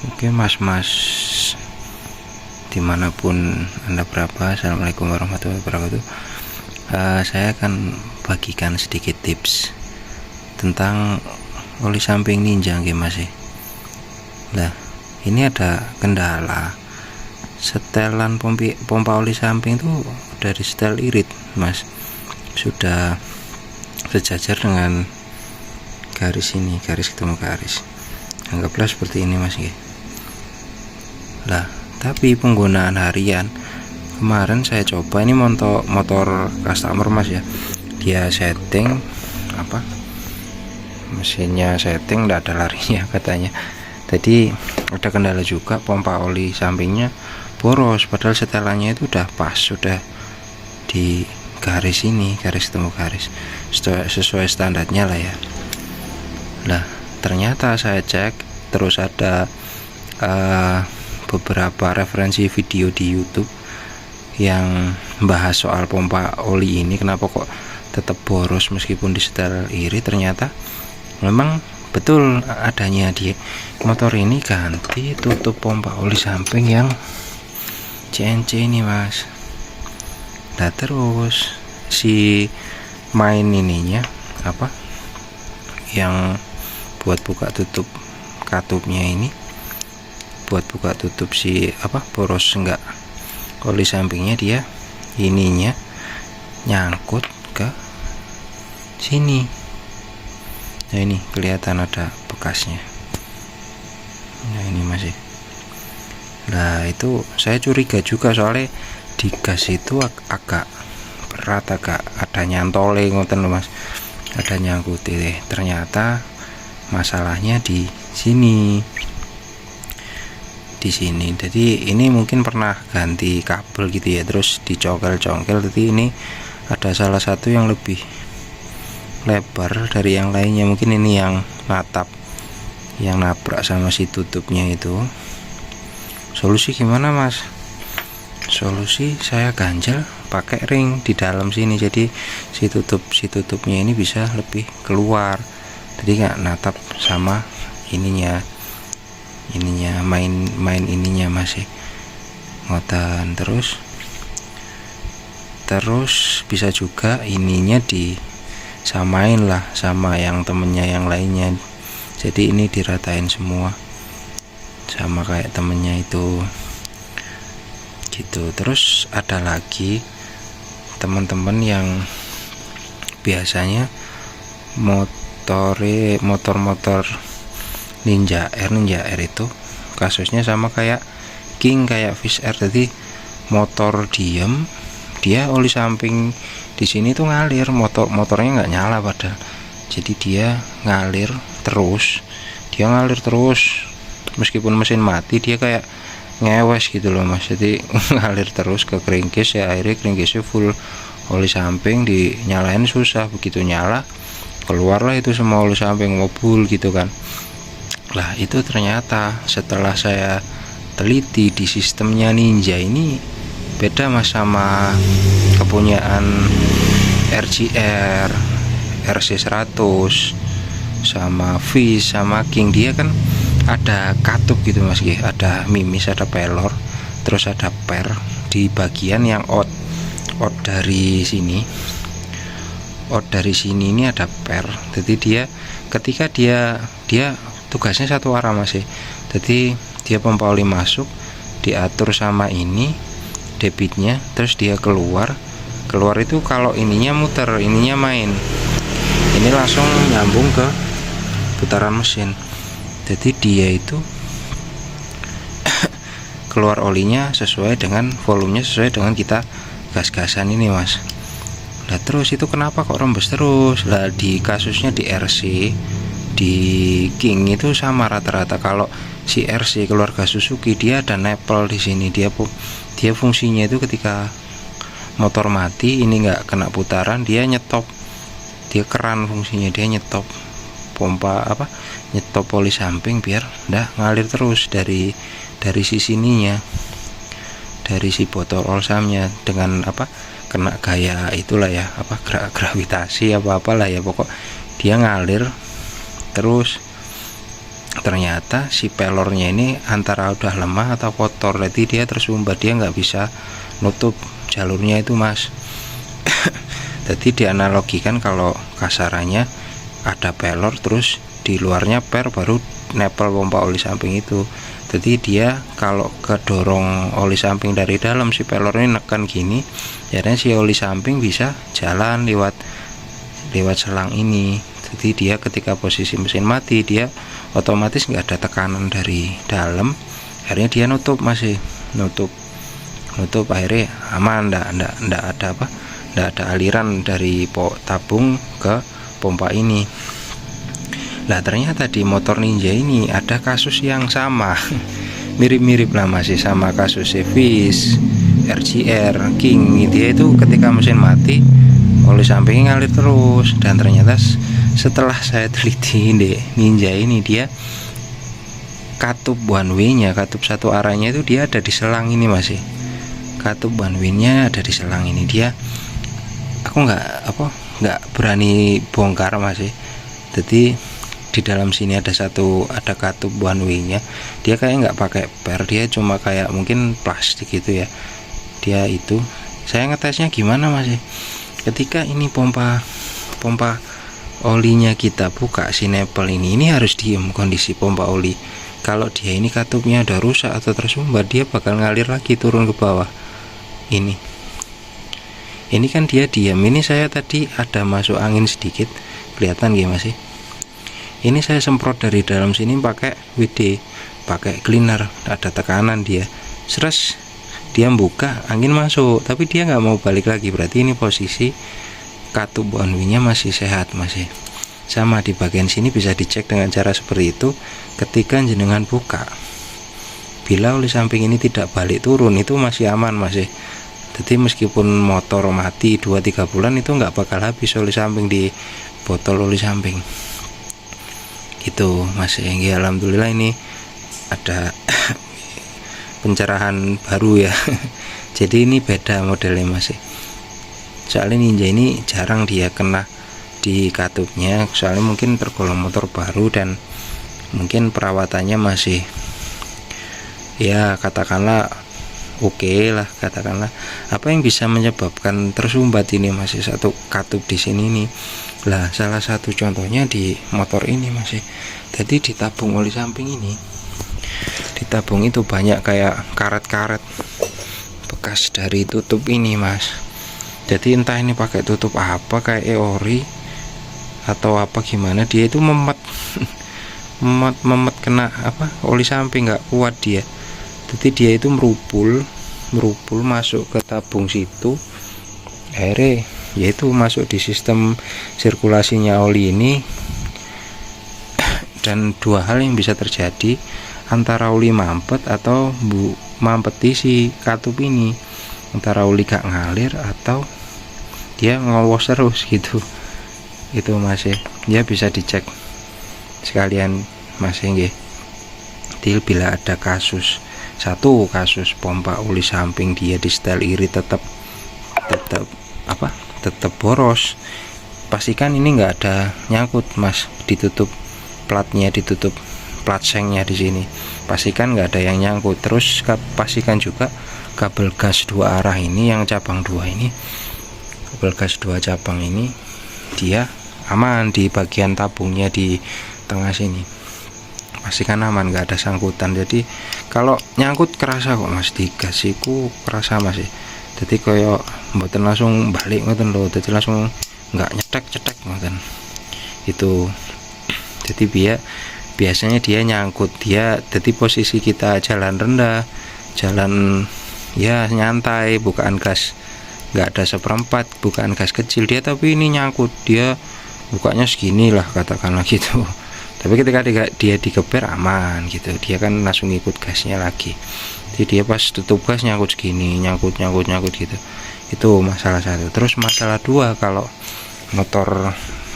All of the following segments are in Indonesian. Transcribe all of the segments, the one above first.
Oke mas-mas dimanapun anda berada, assalamualaikum warahmatullahi wabarakatuh. Saya akan bagikan sedikit tips tentang oli samping Ninja nggih mas. Nah ini ada kendala setelan pompa oli samping tuh dari setel irit mas, sudah sejajar dengan garis ini, garis ketemu garis, anggaplah seperti ini mas ya. Lah tapi penggunaan harian kemarin saya coba, ini motor customer mas ya, dia setting apa, mesinnya setting tidak ada larinya katanya. Jadi ada kendala juga, pompa oli sampingnya boros, padahal setelannya itu udah pas, sudah di garis ini, garis ketemu garis, sesuai standarnya lah ya. Nah ternyata saya cek terus ada beberapa referensi video di YouTube yang bahas soal pompa oli ini, kenapa kok tetap boros meskipun disetel iri. Ternyata memang betul adanya di motor ini ganti tutup pompa oli samping yang CNC ini mas. Nah terus si main ininya apa yang buat buka tutup katupnya ini, buat buka tutup si apa poros enggak oli sampingnya, dia ininya nyangkut ke sini. Nah ini kelihatan ada bekasnya. Nah ini masih. Nah itu saya curiga juga, soalnya di gas itu agak berat, agak ada nyantole ngoten loh mas, ada nyangkut deh. Ternyata masalahnya di sini, jadi ini mungkin pernah ganti kabel gitu ya, terus dicongkel-congkel. Jadi ini ada salah satu yang lebih lebar dari yang lainnya, mungkin ini yang nabrak sama si tutupnya itu. Solusi gimana mas? Solusi saya ganjel pakai ring di dalam sini, jadi si tutupnya ini bisa lebih keluar, jadi nggak natap sama ininya main ininya masih ngotan. Terus bisa juga ininya disamain lah sama yang temennya yang lainnya, jadi ini diratain semua sama kayak temennya itu gitu. Terus ada lagi teman-teman yang biasanya motor Ninja R itu kasusnya sama kayak King, kayak Fish R. Jadi motor diem, dia oli samping di sini tuh ngalir, motornya nggak nyala padahal, jadi dia ngalir terus meskipun mesin mati, dia kayak ngewes gitu loh mas. Jadi ngalir terus ke crankcase ya, akhirnya crankcase full oli samping, dinyalain susah, begitu nyala keluarlah itu semua oli samping mobil gitu kan. Lah itu ternyata setelah saya teliti di sistemnya Ninja ini beda mas sama kepunyaan RGR, RC100 sama Fish sama King. Dia kan ada katup gitu mas, ada mimis, ada pelor, terus ada per di bagian yang out dari sini. Out dari sini ini ada per, jadi dia ketika dia tugasnya satu arah masih. Jadi dia pompa oli masuk diatur sama ini debitnya, terus dia keluar itu kalau ininya muter, ininya main, ini langsung nyambung ke putaran mesin. Jadi dia itu keluar olinya sesuai dengan volumenya, sesuai dengan kita gas-gasan ini mas. Nah terus itu kenapa kok rembes terus? Lah di kasusnya di RC, di King itu sama rata-rata. Kalau si RC keluarga Suzuki, dia ada nepel di sini, dia fungsinya itu ketika motor mati ini nggak kena putaran, dia nyetop, dia keran fungsinya, dia nyetop pompa apa, nyetop oli samping biar ndak ngalir terus dari sininya, dari si botol olsamnya, dengan apa, kena gaya itulah ya, apa gravitasi apa apalah ya, pokok dia ngalir terus ternyata si pelornya ini antara udah lemah atau kotor, jadi dia tersumbat, dia nggak bisa nutup jalurnya itu mas. Jadi dianalogikan kalau kasarannya ada pelor terus di luarnya per, baru nepel pompa oli samping itu. Jadi dia kalau kedorong oli samping dari dalam, si pelor ini nekan gini, jadi si oli samping bisa jalan lewat selang ini. Jadi dia ketika posisi mesin mati, dia otomatis nggak ada tekanan dari dalam, akhirnya dia nutup, masih nutup akhirnya aman, ndak ada apa, ndak ada aliran dari tabung ke pompa ini. Lah ternyata di motor Ninja ini ada kasus yang sama. Mirip-mirip lah, masih sama kasus Sevis, RGR, King. Dia itu ketika mesin mati, oli sampingnya ngalir terus. Dan ternyata setelah saya teliti di Ninja ini, dia katup one way-nya, katup satu arahnya itu dia ada di selang ini masih. Katup one way-nya ada di selang ini. Dia, aku nggak berani bongkar masih. Jadi di dalam sini ada katup one way-nya. Dia kayak nggak pakai per, dia cuma kayak mungkin plastik gitu ya. Dia itu, saya ngetesnya gimana masih. Ketika ini pompa olinya kita buka, si nepel ini harus diem kondisi pompa oli. Kalau dia ini katupnya udah rusak atau tersumbat, dia bakal ngalir lagi turun ke bawah. Ini kan dia diam. Ini saya tadi ada masuk angin sedikit, kelihatan gak masih? Ini saya semprot dari dalam sini pakai WD, pakai cleaner, ada tekanan dia. Seres dia buka, angin masuk, tapi dia nggak mau balik lagi. Berarti ini posisi katup one way-nya masih sehat masih. Sama di bagian sini bisa dicek dengan cara seperti itu. Ketika jenengan buka, bila oli samping ini tidak balik turun, itu masih aman masih. Jadi meskipun motor mati 2-3 bulan, itu nggak bakal habis oli samping di botol oli samping. Itu masih. Ya, alhamdulillah ini ada pencerahan baru ya. Jadi ini beda modelnya masih. Soalnya Ninja ini jarang dia kena di katupnya, soalnya mungkin tergolong motor baru dan mungkin perawatannya masih ya katakanlah oke lah, katakanlah. Apa yang bisa menyebabkan tersumbat ini masih satu katup di sini nih. Lah salah satu contohnya di motor ini masih. Jadi di tabung oli samping ini, di tabung itu banyak kayak karet-karet bekas dari tutup ini mas. Jadi entah ini pakai tutup apa, kayak ori atau apa gimana, dia itu memet kena apa oli samping, nggak kuat dia. Jadi dia itu merupul masuk ke tabung situ, akhirnya yaitu masuk di sistem sirkulasinya oli ini. Dan dua hal yang bisa terjadi, antara oli mampet atau mampeti si katup ini, antara oli gak ngalir atau dia ngowos terus gitu. Itu masih ya bisa dicek sekalian masih nggih. Bila ada kasus pompa oli samping dia di setel iri tetap boros, pastikan ini enggak ada nyangkut mas, ditutup platnya, ditutup plat sengnya di sini, pastikan enggak ada yang nyangkut. Terus pastikan juga kabel gas 2 arah ini, yang cabang 2 ini, kabel gas 2 cabang ini dia aman di bagian tabungnya di tengah sini, pastikan aman, nggak ada sangkutan. Jadi kalau nyangkut kerasa kok mas, di gas iku kerasa mas. Jadi koyo mboten langsung balik ngoten lho, jadi langsung nggak cetek ngoten itu. Jadi biasanya dia nyangkut, dia jadi posisi kita jalan rendah, jalan ya nyantai, bukaan gas nggak ada seperempat, bukaan gas kecil dia, tapi ini nyangkut, dia bukanya segini lah katakanlah gitu. Tapi ketika dia digeber aman gitu, dia kan langsung ikut gasnya lagi. Jadi dia pas tutup gas nyangkut segini, nyangkut gitu. Itu masalah satu. Terus masalah 2, kalau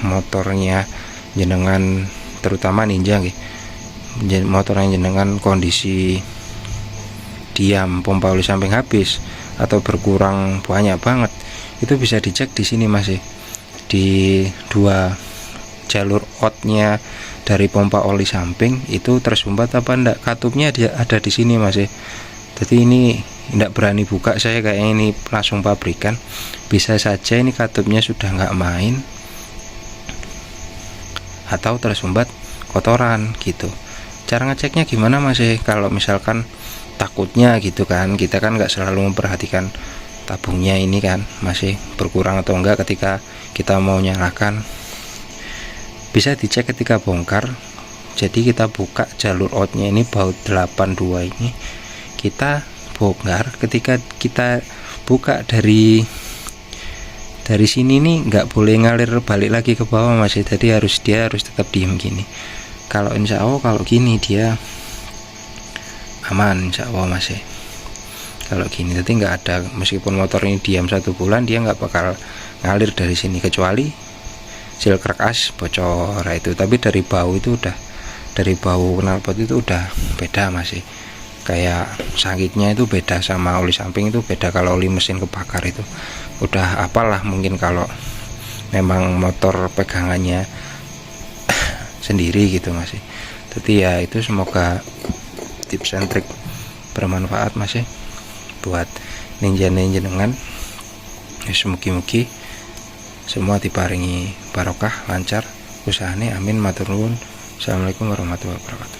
motornya jenengan, terutama Ninja motornya jenengan kondisi diam, pompa oli samping habis atau berkurang banyak banget, itu bisa dicek di sini masih di 2 jalur outnya dari pompa oli samping itu tersumbat apa enggak. Katupnya dia ada di sini Mas. Jadi ini enggak berani buka saya, kayaknya ini langsung pabrikan. Bisa saja ini katupnya sudah enggak main atau tersumbat kotoran gitu. Cara ngeceknya gimana Mas? Kalau misalkan takutnya gitu kan, kita kan nggak selalu memperhatikan tabungnya ini kan masih berkurang atau enggak ketika kita mau nyalakan. Bisa dicek ketika bongkar. Jadi kita buka jalur outnya ini baut 82 ini, kita bongkar. Ketika kita buka dari sini nih nggak boleh ngalir balik lagi ke bawah Mas. Jadi dia harus tetap diem gini. Kalau insya Allah kalau gini dia aman insya Allah Mas. Kalau gini nanti nggak ada, meskipun motor ini diam 1 bulan dia nggak bakal ngalir dari sini, kecuali seal crack as bocor itu. Tapi dari bau itu udah, dari bau knalpot itu udah beda Mas. Kayak sakitnya itu beda, sama oli samping itu beda. Kalau oli mesin kebakar itu udah apalah, mungkin kalau memang motor pegangannya sendiri gitu Mas. Jadi ya itu, semoga tips and trik bermanfaat Mas buat ninja-ninja dengan mugi-mugi semua diparingi barokah, lancar usahane, amin, matur nuwun. Assalamualaikum warahmatullahi wabarakatuh.